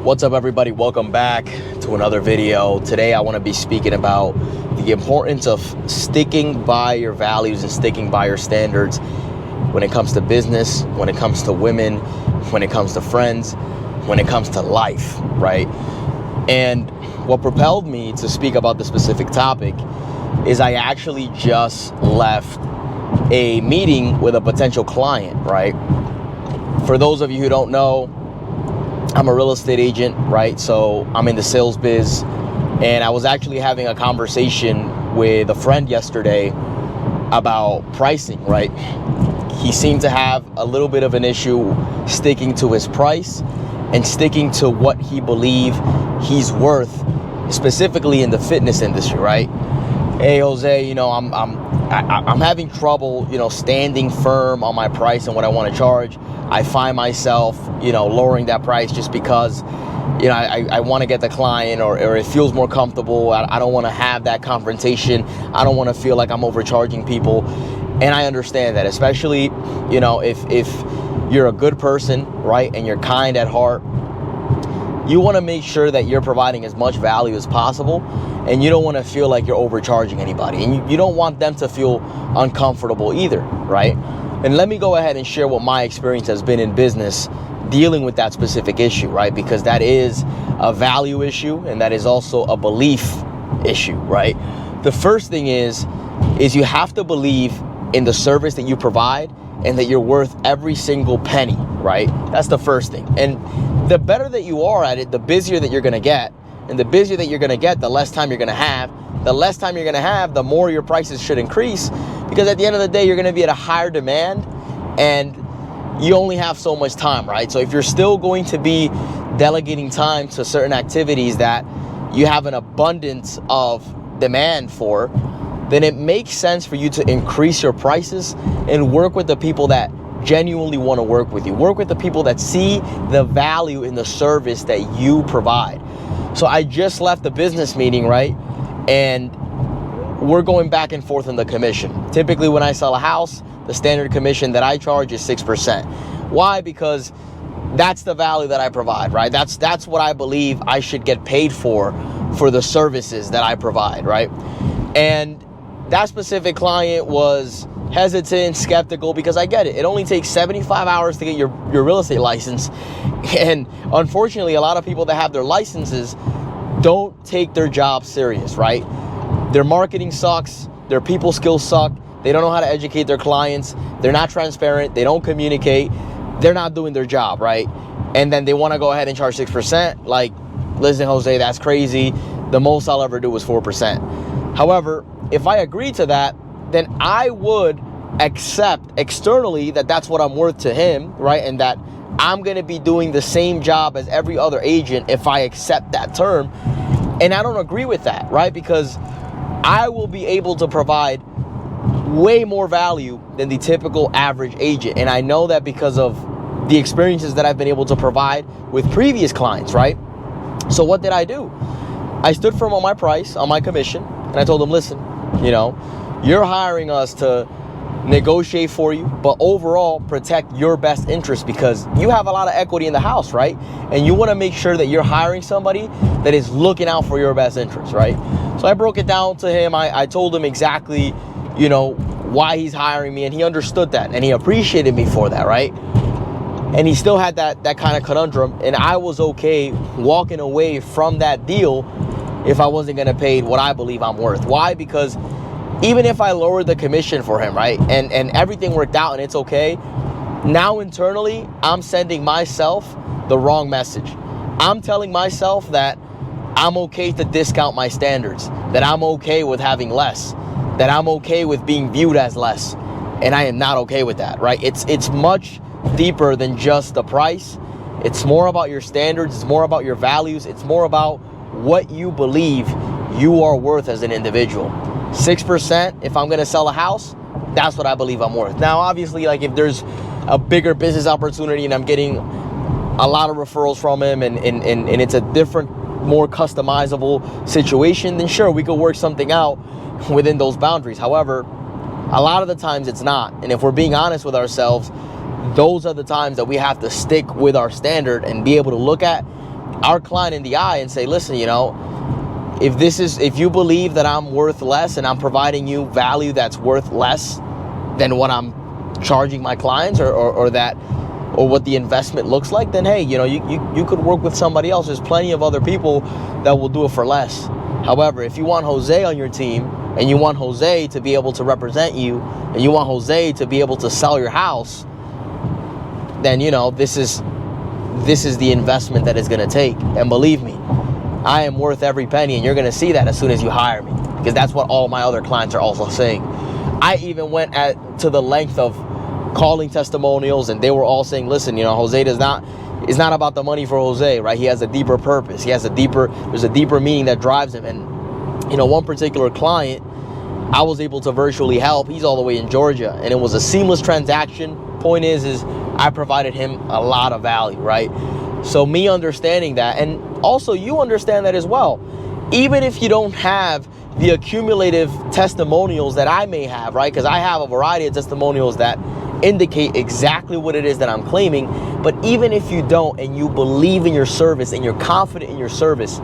What's up, everybody? Welcome back to another video. Today I want to be speaking about the importance of sticking by your values and sticking by your standards when it comes to business, when it comes to women, when it comes to friends, when it comes to life, right? And what propelled me to speak about this specific topic is I actually just left a meeting with a potential client, right? For those of you who don't know, I'm a real estate agent, right? So I'm in the sales biz, and I was actually having a conversation with a friend yesterday about pricing, right? He seemed to have a little bit of an issue sticking to his price and sticking to what he believed he's worth, specifically in the fitness industry, right? Hey, Jose, I'm having trouble, standing firm on my price and what I want to charge. I find myself, lowering that price just because, I want to get the client or it feels more comfortable. I don't want to have that confrontation. I don't want to feel like I'm overcharging people. And I understand that, especially, if you're a good person, right, and you're kind at heart, you want to make sure that you're providing as much value as possible, and you don't want to feel like you're overcharging anybody, and you don't want them to feel uncomfortable either, right? And let me go ahead and share what my experience has been in business dealing with that specific issue, right? Because that is a value issue, and that is also a belief issue, right? The first thing is you have to believe in the service that you provide and that you're worth every single penny, right? That's the first thing. And the better that you are at it, the busier that you're going to get. And the busier that you're going to get, the less time you're going to have. The less time you're going to have, the more your prices should increase. Because at the end of the day, you're going to be at a higher demand and you only have so much time, right? So if you're still going to be delegating time to certain activities that you have an abundance of demand for, then it makes sense for you to increase your prices and work with the people that genuinely want to work with you. Work with the people that see the value in the service that you provide. So I just left the business meeting, right? And we're going back and forth on the commission. Typically when I sell a house, the standard commission that I charge is 6%. Why? Because that's the value that I provide, right? That's what I believe I should get paid for the services that I provide, right? And that specific client was hesitant, skeptical, because I get it. It only takes 75 hours to get your real estate license. And unfortunately, a lot of people that have their licenses don't take their job serious, right? Their marketing sucks. Their people skills suck. They don't know how to educate their clients. They're not transparent. They don't communicate. They're not doing their job, right? And then they want to go ahead and charge 6%. Like, listen, Jose, that's crazy. The most I'll ever do is 4%. However, if I agree to that, then I would accept externally that that's what I'm worth to him, right? And that I'm going to be doing the same job as every other agent if I accept that term. And I don't agree with that, right? Because I will be able to provide way more value than the typical average agent. And I know that because of the experiences that I've been able to provide with previous clients, right? So what did I do? I stood firm on my price, on my commission, and I told them, listen, you're hiring us to negotiate for you, but overall protect your best interest because you have a lot of equity in the house, right? And you want to make sure that you're hiring somebody that is looking out for your best interest, right? So I broke it down to him. I told him exactly, why he's hiring me, and he understood that and he appreciated me for that, right? And he still had that kind of conundrum, and I was okay walking away from that deal if I wasn't going to pay what I believe I'm worth. Why? Because even if I lowered the commission for him, right, and everything worked out and it's okay, now internally, I'm sending myself the wrong message. I'm telling myself that I'm okay to discount my standards, that I'm okay with having less, that I'm okay with being viewed as less, and I am not okay with that, right? It's much deeper than just the price. It's more about your standards. It's more about your values. It's more about what you believe you are worth as an individual. 6%, if I'm going to sell a house, that's what I believe I'm worth. Now, obviously, like if there's a bigger business opportunity and I'm getting a lot of referrals from him and it's a different, more customizable situation, then sure, we could work something out within those boundaries. However, a lot of the times it's not. And if we're being honest with ourselves, those are the times that we have to stick with our standard and be able to look at our client in the eye and say, listen, you know, if you believe that I'm worth less and I'm providing you value that's worth less than what I'm charging my clients or what the investment looks like, then hey, you know, you could work with somebody else. There's plenty of other people that will do it for less. However, if you want Jose on your team and you want Jose to be able to represent you and you want Jose to be able to sell your house, then, you know, this is the investment that it's going to take. And believe me, I am worth every penny, and you're going to see that as soon as you hire me, because that's what all my other clients are also saying. I even went to the length of calling testimonials, and they were all saying, listen, you know, Jose it's not about the money for Jose, right? He has a deeper purpose. There's a deeper meaning that drives him. And, you know, one particular client I was able to virtually help. He's all the way in Georgia, and it was a seamless transaction. Point is I provided him a lot of value, right? So me understanding that, and also you understand that as well, even if you don't have the accumulative testimonials that I may have, right? Because I have a variety of testimonials that indicate exactly what it is that I'm claiming. But even if you don't, and you believe in your service and you're confident in your service,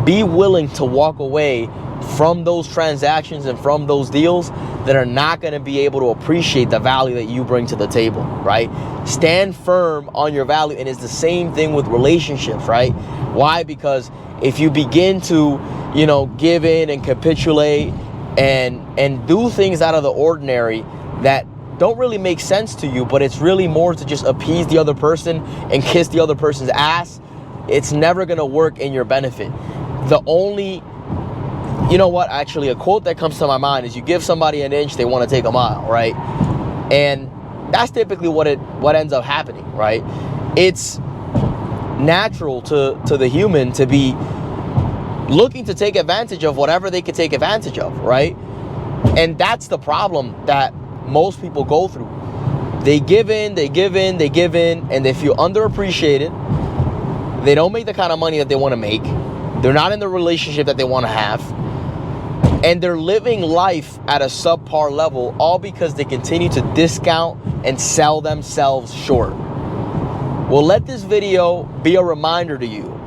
be willing to walk away from those transactions and from those deals that are not going to be able to appreciate the value that you bring to the table, right? Stand firm on your value. And it's the same thing with relationships, right? Why? Because if you begin to, you know, give in and capitulate and do things out of the ordinary that don't really make sense to you, but it's really more to just appease the other person and kiss the other person's ass, it's never going to work in your benefit. You know what, actually, a quote that comes to my mind is, you give somebody an inch, they want to take a mile, right? And that's typically what ends up happening, right? It's natural to the human to be looking to take advantage of whatever they could take advantage of, right? And that's the problem that most people go through. They give in, and they feel underappreciated. They don't make the kind of money that they want to make. They're not in the relationship that they want to have. And they're living life at a subpar level, all because they continue to discount and sell themselves short. Well, let this video be a reminder to you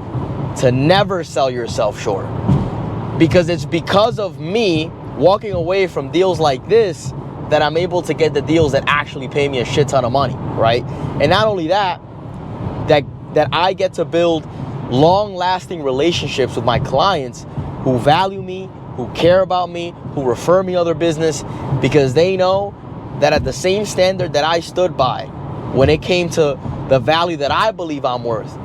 to never sell yourself short. Because it's because of me walking away from deals like this that I'm able to get the deals that actually pay me a shit ton of money, right? And not only that I get to build long-lasting relationships with my clients who value me, who care about me, who refer me other business, because they know that at the same standard that I stood by when it came to the value that I believe I'm worth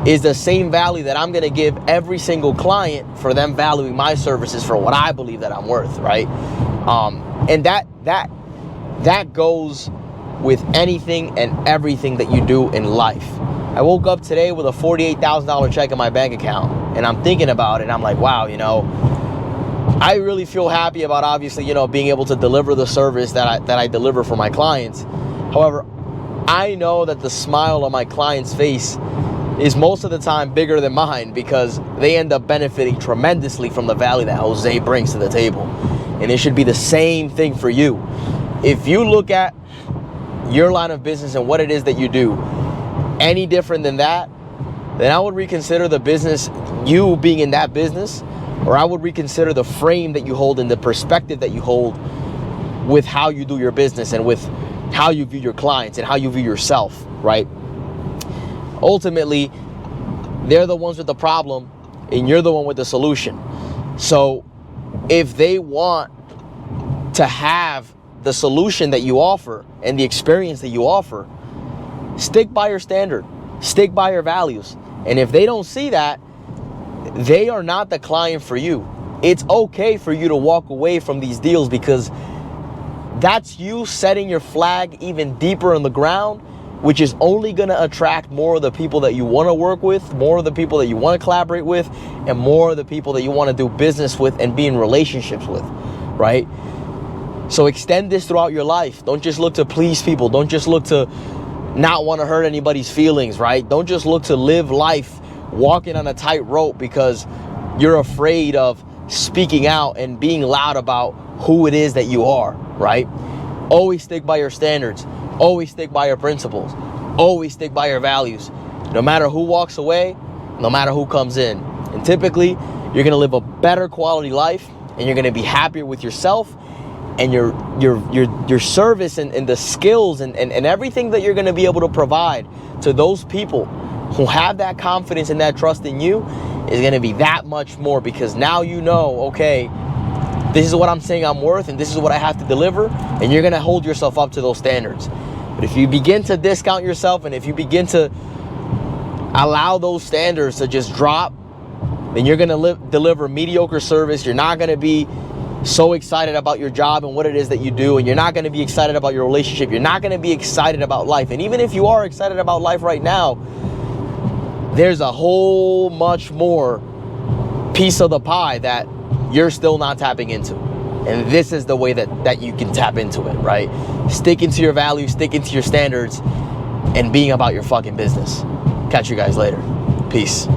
is the same value that I'm going to give every single client for them valuing my services for what I believe that I'm worth, right? And that goes with anything and everything that you do in life. I woke up today with a $48,000 check in my bank account, and I'm thinking about it, and I'm like, wow, you know, I really feel happy about, obviously, you know, being able to deliver the service that I deliver for my clients. However, I know that the smile on my client's face is most of the time bigger than mine, because they end up benefiting tremendously from the value that Jose brings to the table. And it should be the same thing for you. If you look at your line of business and what it is that you do any different than that, then I would reconsider the business, you being in that business, or I would reconsider the frame that you hold and the perspective that you hold with how you do your business and with how you view your clients and how you view yourself, right? Ultimately, they're the ones with the problem and you're the one with the solution. So if they want to have the solution that you offer and the experience that you offer, stick by your standard, stick by your values. And if they don't see that, they are not the client for you. It's okay for you to walk away from these deals, because that's you setting your flag even deeper in the ground, which is only going to attract more of the people that you want to work with, more of the people that you want to collaborate with, and more of the people that you want to do business with and be in relationships with, right? So extend this throughout your life. Don't just look to please people. Don't just look to not want to hurt anybody's feelings, right? Don't just look to live life walking on a tightrope because you're afraid of speaking out and being loud about who it is that you are, right? Always stick by your standards. Always stick by your principles. Always stick by your values. No matter who walks away, no matter who comes in. And typically, you're gonna live a better quality life, and you're gonna be happier with yourself and your service and the skills and everything that you're gonna be able to provide to those people who have that confidence and that trust in you is gonna be that much more, because now you know, okay, this is what I'm saying I'm worth, and this is what I have to deliver, and you're gonna hold yourself up to those standards. But if you begin to discount yourself, and if you begin to allow those standards to just drop, then you're gonna deliver mediocre service. You're not gonna be so excited about your job and what it is that you do, and you're not gonna be excited about your relationship. You're not gonna be excited about life. And even if you are excited about life right now, there's a whole much more piece of the pie that you're still not tapping into. And this is the way that you can tap into it, right? Sticking to your values, sticking to your standards, and being about your fucking business. Catch you guys later. Peace.